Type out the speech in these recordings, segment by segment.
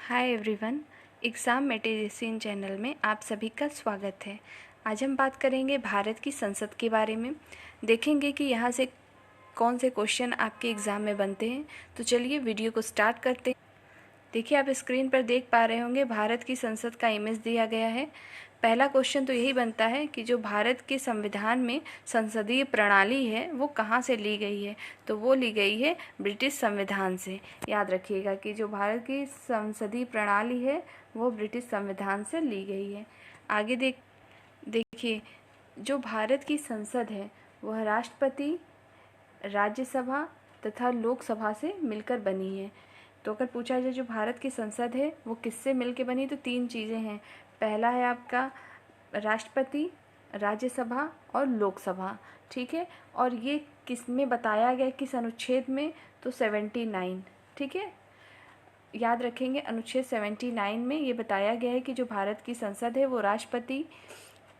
Hi everyone, exam medicine channel में आप सभी का स्वागत है। आज हम बात करेंगे भारत की संसद के बारे में। देखेंगे कि यहाँ से कौन से क्वेश्चन आपके एग्ज़ाम में बनते हैं। तो चलिए वीडियो को स्टार्ट करते हैं। देखिए, आप स्क्रीन पर देख पा रहे होंगे भारत की संसद का इमेज दिया गया है। पहला क्वेश्चन तो यही बनता है कि जो भारत के संविधान में संसदीय प्रणाली है वो कहाँ से ली गई है। तो वो ली गई है ब्रिटिश संविधान से। याद रखिएगा कि जो भारत की संसदीय प्रणाली है वो ब्रिटिश संविधान से ली गई है। आगे देखिए, जो भारत की संसद है वह राष्ट्रपति, राज्यसभा तथा लोकसभा से मिलकर बनी है। तो अगर पूछा जाए जो भारत की संसद है वो किससे मिलकर बनी, तो तीन चीज़ें हैं। पहला है आपका राष्ट्रपति, राज्यसभा और लोकसभा। ठीक है, और ये किस में बताया गया, किस अनुच्छेद में, तो 79। ठीक है, याद रखेंगे अनुच्छेद 79 में ये बताया गया है कि जो भारत की संसद है वो राष्ट्रपति,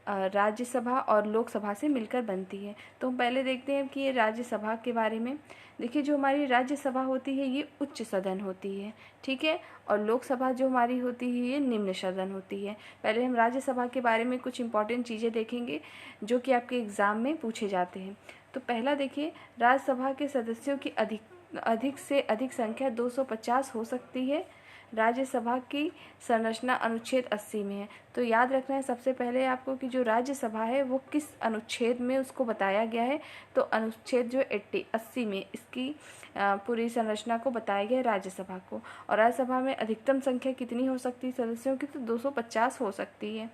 राज्यसभा और लोकसभा से मिलकर बनती है। तो हम पहले देखते हैं कि ये राज्यसभा के बारे में। देखिए, जो हमारी राज्यसभा होती है ये उच्च सदन होती है। ठीक है, और लोकसभा जो हमारी होती है ये निम्न सदन होती है। पहले हम राज्यसभा के बारे में कुछ इंपॉर्टेंट चीज़ें देखेंगे जो कि आपके एग्ज़ाम में पूछे जाते हैं। तो पहला देखिए, राज्यसभा के सदस्यों की अधिक से अधिक संख्या 250 हो सकती है। राज्यसभा की संरचना अनुच्छेद 80 में है। तो याद रखना है सबसे पहले आपको कि जो राज्यसभा है वो किस अनुच्छेद में उसको बताया गया है। तो अनुच्छेद जो 80 में इसकी पूरी संरचना को बताया गया है राज्यसभा को। और राज्यसभा में अधिकतम संख्या कितनी हो सकती है सदस्यों की, तो 250 हो सकती है।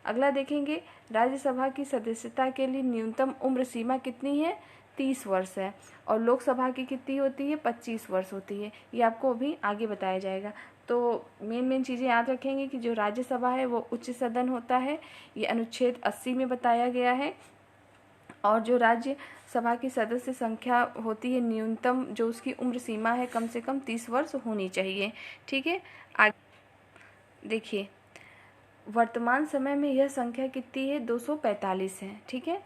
अगला देखेंगे, राज्यसभा की सदस्यता के लिए न्यूनतम उम्र सीमा कितनी है, 30 वर्ष है। और लोकसभा की कितनी होती है, 25 वर्ष होती है। ये आपको अभी आगे बताया जाएगा। तो मेन चीज़ें याद रखेंगे कि जो राज्यसभा है वो उच्च सदन होता है, ये अनुच्छेद 80 में बताया गया है। और जो राज्यसभा की सदस्य संख्या होती है न्यूनतम, जो उसकी उम्र सीमा है कम से कम 30 वर्ष होनी चाहिए। ठीक है, आगे देखिए, वर्तमान समय में यह संख्या कितनी है, 245 है। ठीक है,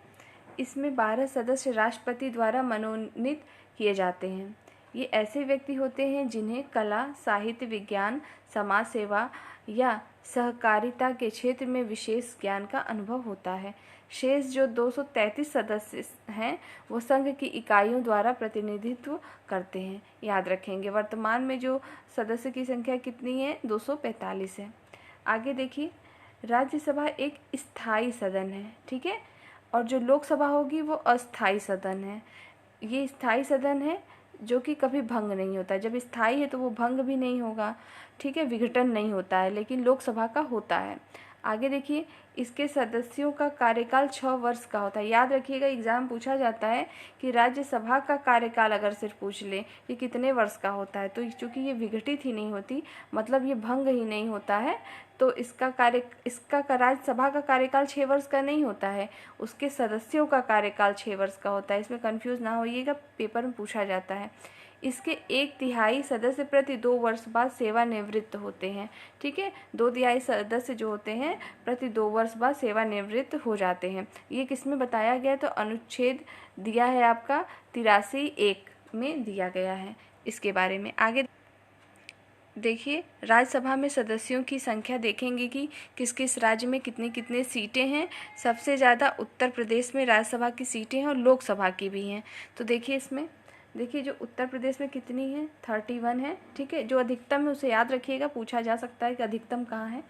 इसमें 12 सदस्य राष्ट्रपति द्वारा मनोनीत किए जाते हैं। ये ऐसे व्यक्ति होते हैं जिन्हें कला, साहित्य, विज्ञान, समाज सेवा या सहकारिता के क्षेत्र में विशेष ज्ञान का अनुभव होता है। शेष जो 233 सदस्य हैं वो संघ की इकाइयों द्वारा प्रतिनिधित्व करते हैं। याद रखेंगे, वर्तमान में जो सदस्य की संख्या कितनी है, 245 है। आगे देखिए, राज्यसभा एक स्थायी सदन है। ठीक है, और जो लोकसभा होगी वो अस्थाई सदन है। ये स्थायी सदन है जो कि कभी भंग नहीं होता। जब स्थायी है तो वो भंग भी नहीं होगा। ठीक है, विघटन नहीं होता है, लेकिन लोकसभा का होता है। आगे देखिए, इसके सदस्यों का कार्यकाल 6 वर्ष का होता है। याद रखिएगा, एग्ज़ाम पूछा जाता है कि राज्यसभा का कार्यकाल अगर सिर्फ पूछ ले कि कितने वर्ष का होता है, तो चूँकि ये विघटित ही नहीं होती, मतलब ये भंग ही नहीं होता है, तो इसका राज्यसभा का कार्यकाल 6 वर्ष का नहीं होता है, उसके सदस्यों का कार्यकाल 6 वर्ष का होता है। इसमें कंफ्यूज ना होइएगा, पेपर में पूछा जाता है। इसके 1/3 सदस्य प्रति 2 वर्ष बाद सेवानिवृत्त होते हैं। ठीक है, 2/3 सदस्य जो होते हैं प्रति 2 वर्ष बाद सेवानिवृत्त हो जाते हैं। ये किस में बताया गया, तो अनुच्छेद दिया है आपका 83(1) में दिया गया है इसके बारे में। आगे देखिए, राज्यसभा में सदस्यों की संख्या देखेंगे कि किस किस राज्य में कितनी कितनी सीटें हैं। सबसे ज़्यादा उत्तर प्रदेश में राज्यसभा की सीटें हैं और लोकसभा की भी हैं। तो देखिए, इसमें देखिए जो उत्तर प्रदेश में कितनी है, 31 है। ठीक है, जो अधिकतम है उसे याद रखिएगा, पूछा जा सकता है कि अधिकतम कहाँ है।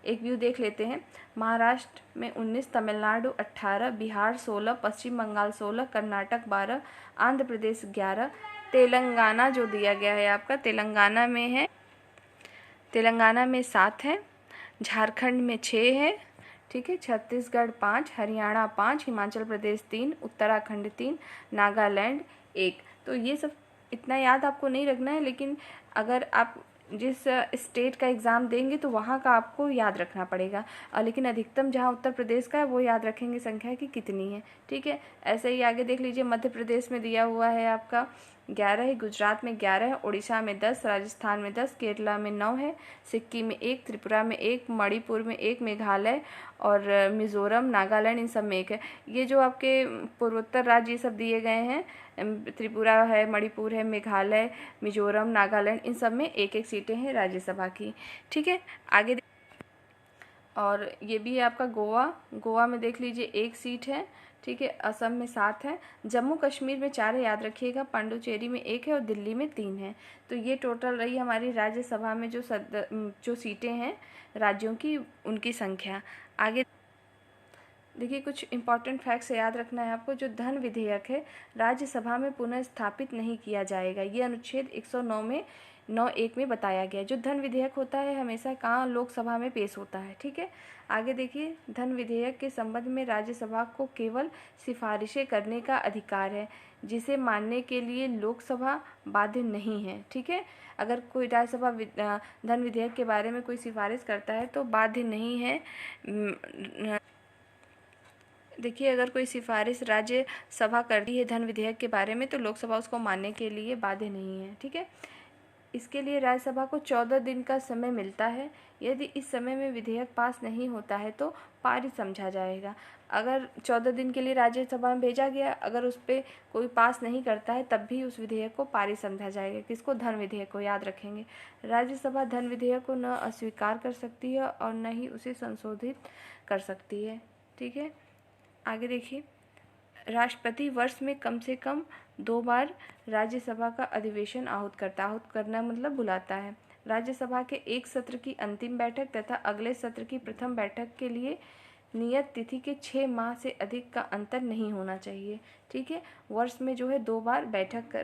एक व्यू देख लेते हैं। महाराष्ट्र में 19, तमिलनाडु 18, बिहार 16, पश्चिम बंगाल 16, कर्नाटक 12, आंध्र प्रदेश 11, तेलंगाना जो दिया गया है आपका, तेलंगाना में 7 है, झारखंड में 6 है। ठीक है, छत्तीसगढ़ 5, हरियाणा 5, हिमाचल प्रदेश 3, उत्तराखंड 3, नागालैंड 1। तो ये सब इतना याद आपको नहीं रखना है, लेकिन अगर आप जिस स्टेट का एग्ज़ाम देंगे तो वहाँ का आपको याद रखना पड़ेगा। लेकिन अधिकतम जहाँ उत्तर प्रदेश का है वो याद रखेंगे संख्या की कितनी है। ठीक है, ऐसे ही आगे देख लीजिए, मध्य प्रदेश में दिया हुआ है आपका 11 है, गुजरात में 11 है, उड़ीसा में 10, राजस्थान में 10, केरला में 9 है, सिक्किम में 1, त्रिपुरा में 1, मणिपुर में 1, मेघालय और मिज़ोरम, नागालैंड इन सब में 1 है। ये जो आपके पूर्वोत्तर राज्य ये सब दिए गए हैं, त्रिपुरा है, मणिपुर है, मेघालय, मिज़ोरम, नागालैंड इन सब में 1-1 सीटें हैं राज्यसभा की। ठीक है, आगे और ये भी है आपका गोवा में देख लीजिए 1 सीट है। ठीक है, असम में 7 है, जम्मू कश्मीर में 4 है, याद रखिएगा, पांडुचेरी में 1 है और दिल्ली में 3 है। तो ये टोटल रही हमारी राज्यसभा में जो सीटें हैं राज्यों की, उनकी संख्या। आगे देखिए, कुछ इंपॉर्टेंट फैक्ट्स याद रखना है आपको। जो धन विधेयक है राज्यसभा में पुनः स्थापित नहीं किया जाएगा, ये अनुच्छेद 109 में 9(1) में बताया गया है। जो धन विधेयक होता है हमेशा कहाँ लोकसभा में पेश होता है। ठीक है, आगे देखिए, धन विधेयक के संबंध में राज्यसभा को केवल सिफारिशें करने का अधिकार है, जिसे मानने के लिए लोकसभा बाध्य नहीं है। ठीक है, अगर कोई राज्यसभा धन विधेयक के बारे में कोई सिफारिश करता है तो बाध्य नहीं है। देखिए, अगर कोई सिफारिश राज्यसभा करती है धन विधेयक के बारे में तो लोकसभा उसको मानने के लिए बाध्य नहीं है। ठीक है, इसके लिए राज्यसभा को 14 दिन का समय मिलता है। यदि इस समय में विधेयक पास नहीं होता है तो पारित समझा जाएगा। अगर 14 दिन के लिए राज्यसभा में भेजा गया, अगर उस पर कोई पास नहीं करता है तब भी उस विधेयक को पारित समझा जाएगा। किसको? धन विधेयक को, याद रखेंगे। राज्यसभा धन विधेयक को न अस्वीकार कर सकती है और न ही उसे संशोधित कर सकती है। ठीक है, आगे देखिए, राष्ट्रपति वर्ष में कम से कम 2 बार राज्यसभा का अधिवेशन आहूत करना मतलब बुलाता है। राज्यसभा के एक सत्र की अंतिम बैठक तथा अगले सत्र की प्रथम बैठक के लिए नियत तिथि के 6 माह से अधिक का अंतर नहीं होना चाहिए। ठीक है, वर्ष में जो है 2 बार बैठक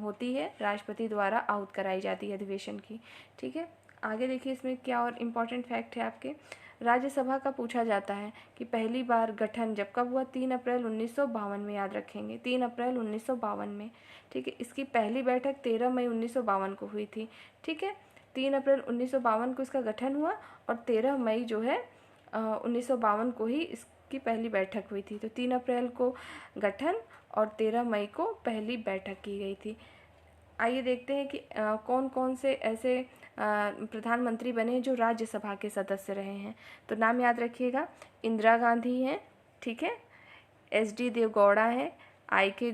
होती है, राष्ट्रपति द्वारा आहूत कराई जाती है अधिवेशन की। ठीक है, आगे देखिए, इसमें क्या और इम्पोर्टेंट फैक्ट है आपके। राज्यसभा का पूछा जाता है कि पहली बार गठन जब कब हुआ? 3 अप्रैल 1952 में, याद रखेंगे, 3 अप्रैल 1952 में। ठीक है, इसकी पहली बैठक 13 मई 1952 को हुई थी। ठीक है, 3 अप्रैल 1952 को इसका गठन हुआ और 13 मई जो है 1952 को ही इसकी पहली बैठक हुई थी। तो 3 अप्रैल को गठन और 13 मई को पहली बैठक की गई थी। आइए देखते हैं कि कौन कौन से ऐसे प्रधानमंत्री बने हैं जो राज्यसभा के सदस्य रहे हैं। तो नाम याद रखिएगा, इंदिरा गांधी हैं, ठीक है, SD देवगौड़ा है, IK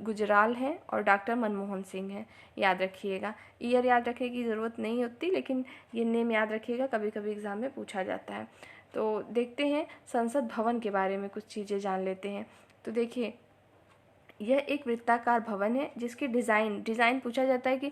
गुजराल है और डॉक्टर मनमोहन सिंह हैं। याद रखिएगा, ईयर याद रखने की ज़रूरत नहीं होती, लेकिन ये नेम याद रखिएगा, कभी कभी एग्ज़ाम में पूछा जाता है। तो देखते हैं संसद भवन के बारे में कुछ चीज़ें जान लेते हैं। तो देखिए, यह एक वृत्ताकार भवन है जिसकी डिज़ाइन पूछा जाता है कि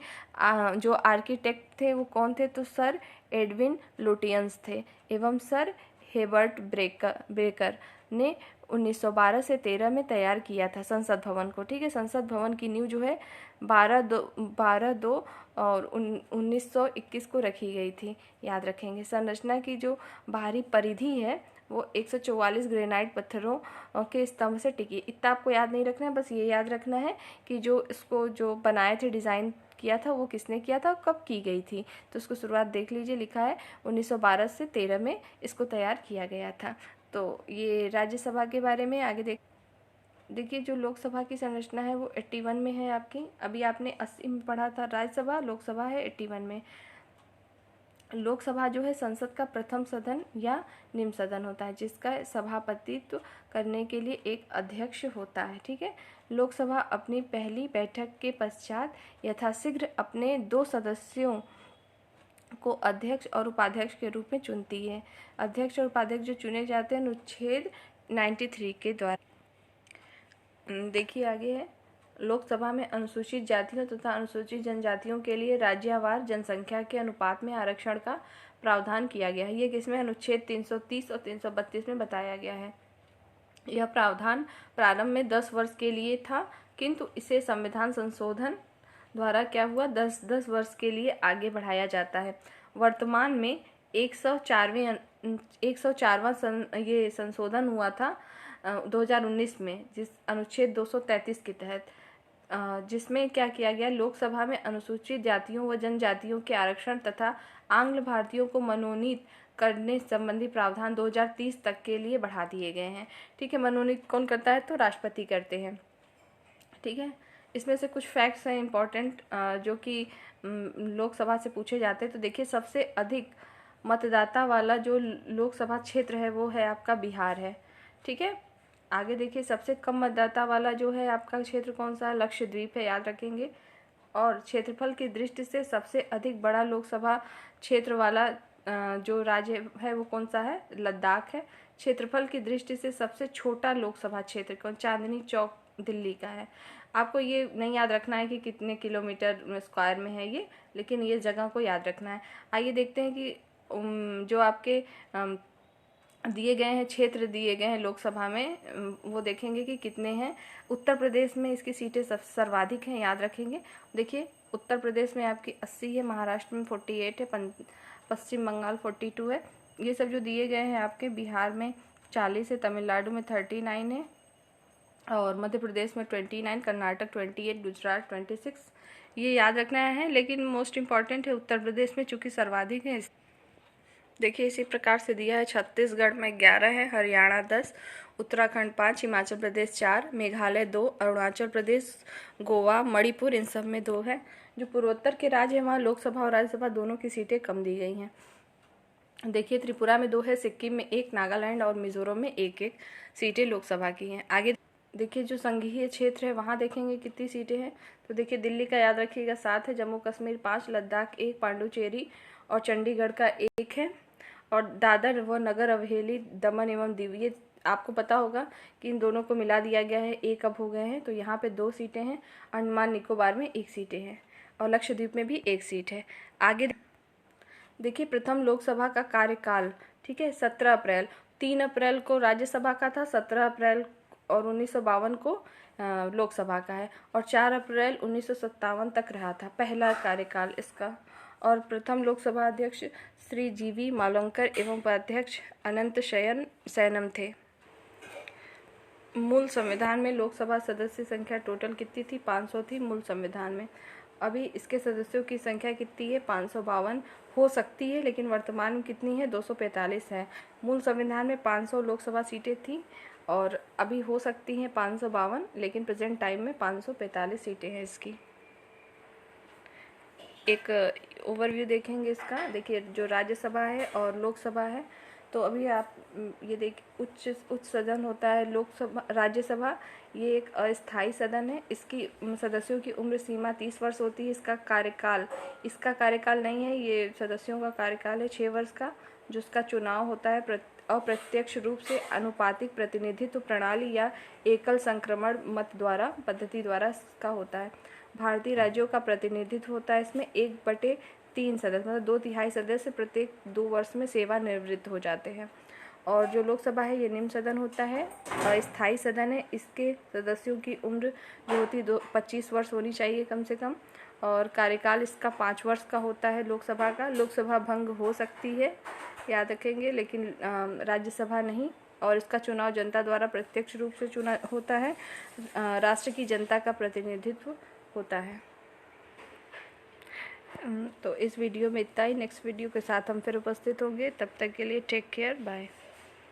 जो आर्किटेक्ट थे वो कौन थे? तो सर एडविन लुटियंस थे एवं सर हेबर्ट ब्रेकर ने 1912 से 13 में तैयार किया था संसद भवन को। ठीक है, संसद भवन की नींव जो है 12/2 और 1921 को रखी गई थी, याद रखेंगे। संरचना की जो बाहरी परिधि है वो 144 ग्रेनाइट पत्थरों के स्तंभ से टिकी। इतना आपको याद नहीं रखना है, बस ये याद रखना है कि जो इसको जो बनाए थे, डिज़ाइन किया था, वो किसने किया था, कब की गई थी। तो उसको शुरुआत देख लीजिए, लिखा है 1912 से 13 में इसको तैयार किया गया था। तो ये राज्यसभा के बारे में। आगे देखिए, जो लोकसभा की संरचना है वो 81 में है आपकी। अभी आपने 80 में पढ़ा था राज्यसभा, लोकसभा है 81 में। लोकसभा जो है संसद का प्रथम सदन या निम्न सदन होता है, जिसका सभापतित्व करने के लिए एक अध्यक्ष होता है। ठीक है, लोकसभा अपनी पहली बैठक के पश्चात यथाशीघ्र अपने 2 सदस्यों को अध्यक्ष और उपाध्यक्ष के रूप में चुनती है। अध्यक्ष और उपाध्यक्ष जो चुने जाते हैं अनुच्छेद 93 के द्वारा। देखिए, आगे है, लोकसभा में अनुसूचित जातियों तथा अनुसूचित जनजातियों के लिए राज्यवार जनसंख्या के अनुपात में आरक्षण का प्रावधान किया गया है। ये किसमें? अनुच्छेद 330 और 332 में बताया गया है। यह प्रावधान प्रारंभ में 10 वर्ष के लिए था, किंतु इसे संविधान संशोधन द्वारा क्या हुआ, 10 वर्ष के लिए आगे बढ़ाया जाता है। वर्तमान में 104वां ये संशोधन हुआ था 2019 में, जिस अनुच्छेद 233 के तहत, जिसमें क्या किया गया, लोकसभा में अनुसूचित जातियों व जनजातियों के आरक्षण तथा आंग्ल भारतीयों को मनोनीत करने संबंधी प्रावधान 2030 तक के लिए बढ़ा दिए गए हैं। ठीक है, मनोनीत कौन करता है? तो राष्ट्रपति करते हैं। ठीक है, इसमें से कुछ फैक्ट्स हैं इम्पॉर्टेंट जो कि लोकसभा से पूछे जाते हैं। तो देखिए, सबसे अधिक मतदाता वाला जो लोकसभा क्षेत्र है वो है आपका बिहार है। ठीक है, आगे देखिए, सबसे कम मतदाता वाला जो है आपका क्षेत्र कौन सा है? लक्षद्वीप है, याद रखेंगे। और क्षेत्रफल की दृष्टि से सबसे अधिक बड़ा लोकसभा क्षेत्र वाला जो राज्य है वो कौन सा है? लद्दाख है। क्षेत्रफल की दृष्टि से सबसे छोटा लोकसभा क्षेत्र कौन? चांदनी चौक दिल्ली का है। आपको ये नहीं याद रखना है कि कितने किलोमीटर स्क्वायर में है ये, लेकिन ये जगह को याद रखना है। आइए देखते हैं कि जो आपके दिए गए हैं, क्षेत्र दिए गए हैं लोकसभा में, वो देखेंगे कि कितने हैं। उत्तर प्रदेश में इसकी सीटें सर्वाधिक हैं, याद रखेंगे। देखिए, उत्तर प्रदेश में आपकी 80 है, महाराष्ट्र में 48 है, पश्चिम बंगाल 42 है। ये सब जो दिए गए हैं आपके, बिहार में 40 है, तमिलनाडु में 39 है, और मध्य प्रदेश में 29, कर्नाटक 28, गुजरात 26। ये याद रखना है, लेकिन मोस्ट इम्पॉर्टेंट है उत्तर प्रदेश में चूँकि सर्वाधिक है। देखिए, इसी प्रकार से दिया है। छत्तीसगढ़ में 11 है, हरियाणा 10, उत्तराखंड 5, हिमाचल प्रदेश 4, मेघालय 2, अरुणाचल प्रदेश, गोवा, मणिपुर इन सब में 2 है। जो पूर्वोत्तर के राज्य हैं वहाँ लोकसभा और राज्यसभा दोनों की सीटें कम दी गई हैं। देखिए, त्रिपुरा में 2 है, सिक्किम में 1, नागालैंड और मिजोरम में 1-1 सीटें लोकसभा की हैं। आगे देखिए, जो संघीय क्षेत्र है वहाँ देखेंगे कितनी सीटें हैं। तो देखिए, दिल्ली का याद रखिएगा 7 है, जम्मू कश्मीर 5, लद्दाख 1, पांडुचेरी और चंडीगढ़ का 1 है, और दादर व नगर हवेली, दमन एवं दीव, ये आपको पता होगा कि इन दोनों को मिला दिया गया है, 1 अब हो गए हैं। तो यहाँ पे 2 सीटें हैं, अंडमान निकोबार में 1 सीटें हैं, और लक्षद्वीप में भी 1 सीट है। आगे देखिए, प्रथम लोकसभा का कार्यकाल, ठीक है, 17 अप्रैल, 3 अप्रैल को राज्यसभा का था, 17 अप्रैल और 1952 को लोकसभा का है, और 4 अप्रैल 1957 तक रहा था पहला कार्यकाल इसका। और प्रथम लोकसभा अध्यक्ष श्री जीवी मालवंकर एवं उपाध्यक्ष अनंत शयन सैनम थे। मूल संविधान में लोकसभा सदस्य संख्या टोटल कितनी थी? 500 थी मूल संविधान में। अभी इसके सदस्यों की संख्या कितनी है? 552 हो सकती है, लेकिन वर्तमान में कितनी है? 245 है। मूल संविधान में 500 लोकसभा सीटें थी, और अभी हो सकती हैं 552, लेकिन प्रेजेंट टाइम में 545 सीटें हैं इसकी। एक ओवरव्यू देखेंगे इसका। देखिए, जो राज्यसभा है और लोकसभा है, तो अभी आप ये देखिए, उच्च सदन होता है लोकसभा, राज्यसभा ये एक अस्थायी सदन है। इसकी सदस्यों की उम्र सीमा 30 वर्ष होती है। इसका कार्यकाल नहीं है, ये सदस्यों का कार्यकाल है 6 वर्ष का, जो इसका चुनाव होता है अप्रत्यक्ष रूप से अनुपातिक प्रतिनिधित्व प्रणाली या एकल संक्रमण मत द्वारा पद्धति द्वारा इसका होता है। भारतीय राज्यों का प्रतिनिधित्व होता है इसमें 1/3 सदस्य, मतलब 2/3 सदस्य प्रत्येक 2 वर्ष में सेवानिवृत्त हो जाते हैं। और जो लोकसभा है ये निम्न सदन होता है, अस्थायी सदन है। इसके सदस्यों की उम्र जो होती है 25 वर्ष होनी चाहिए कम से कम, और कार्यकाल इसका 5 वर्ष का होता है लोकसभा का। लोकसभा भंग हो सकती है, याद रखेंगे, लेकिन राज्यसभा नहीं। और इसका चुनाव जनता द्वारा प्रत्यक्ष रूप से चुना होता है। राष्ट्र की जनता का प्रतिनिधित्व होता है। तो इस वीडियो में इतना ही। नेक्स्ट वीडियो के साथ हम फिर उपस्थित होंगे। तब तक के लिए टेक केयर, बाय।